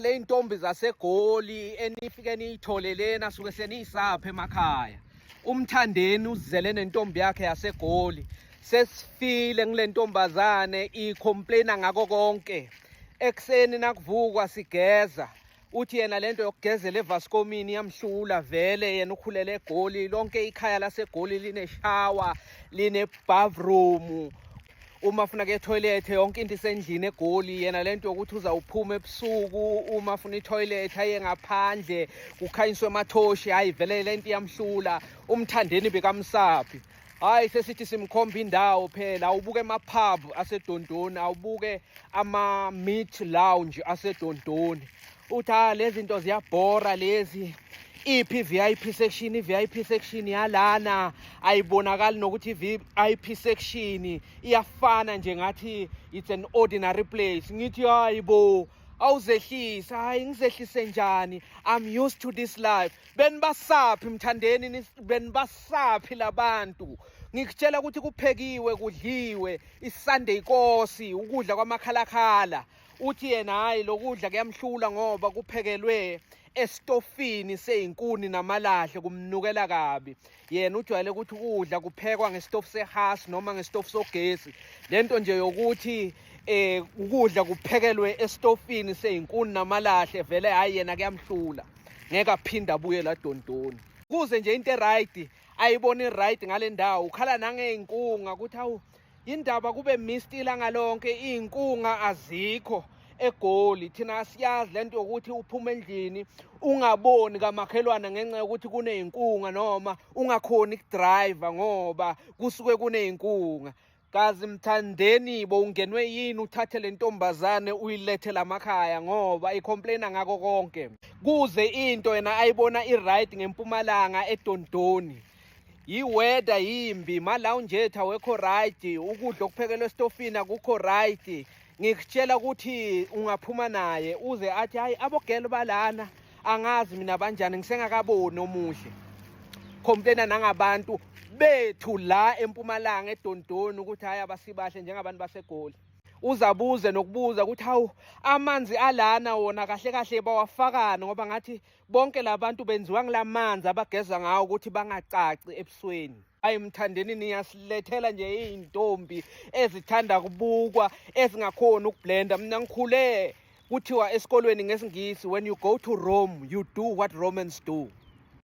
Le intombi zaseGoli enifike niyithole lena suke seniyisapha emakhaya. UMthandeni uzizele nentombi yakhe yaseGoli. Sesifile ngile ntombazane icomplaina ngako konke. Ekseni nakuvukwa sigeza. Uthi yena lento yokugezela eVaskomini yamhlula vele yena ukhulele eGoli. Lonke ikhaya laseGoli line shower, line bathroom. Uma funa ke toilet yonke into isendlini eGoli, yena lento ukuthi uzawuphuma ebusuku uma funa itoilet aye ngaphandle kukhanyiswe amathoshi, hayi vele lento yamhlula. UMthandeni bekamsaphi. Hayi sesithi simkhomba indawo phela, awubuke amapub aseDondoni, awubuke ama-meat lounge aseDondoni. Uthi lezi zinto ziyabhora lezi. Iphi VIP section, VIP section yalana ayibonakali nokuthi VIP section iyafana nje ngathi it's an ordinary place. Ngithi hayibo awuzehlisa, hayi ngizehlise njani, I'm used to this life. Benibasaphi Mthandeni, benibasaphi labantu. Ngikutshela ukuthi kuphekiwe kudliwe iSunday Nkosi, ukudla kwamakhalakhala. Uthi yena hayi lokudla kuyamhlula ngoba kuphekelwe estofini seyinkuni namalahle kumnukela kabi. Yena ujwayele ukuthi ukudla kuphekwa ngestofu sehasi noma ngestofu sogesi. Lento nje yokuthi ukudla kuphekelwe estofini seyinkuni namalahle vele hayi yena kuyamhlula. Ngeke aphinda abuye la Dondoni. Kuze nje into right ayibona right ngale ndawo. Ukhala nangeyinkunga ukuthi hawu indaba kube mist ilanga lonke iy'nkunga azikho eGoli. Thina siyazi lento ukuthi uphuma endlini ungaboni kamakhelwana ngenxa yokuthi kuney'nkunga noma ungakhoni ukudrive ngoba kusuke kuney'nkunga. Kazi Mthandeni bo ungenwe yini uthathe le ntombazane uyilethele emakhaya ngoba icomplaina ngako konke. Kuze into yena ayibona i-right ngeMpumalanga eDondoni. Yi-weather yimbi, ma-lounge awekho right, ukudla okuphekelwe estofini akukho right. Ngikutshela ukuthi ungaphuma naye uze athi hayi abogelo balana angazi mina banjani ngisengakaboni omuhle. Complaina nangabantu bethu la eMpumalanga eDondoni ukuthi hayi abasibahle njengabantu baseGoli. Uzabuze nokubuza ukuthi hawu amanzi alana wona kahle kahle bawafakani ngoba ngathi bonke labantu benziwa ngilamanzi abageza ngawo ukuthi bangacaci ebusweni. Hayi Mthandeni niyasilethela nje iy'ntombi ezithanda kubukwa ezingakhoni ukublenda. Mina ngikhule kuthiwa esikolweni ngesingisi when you go to Rome you do what Romans do.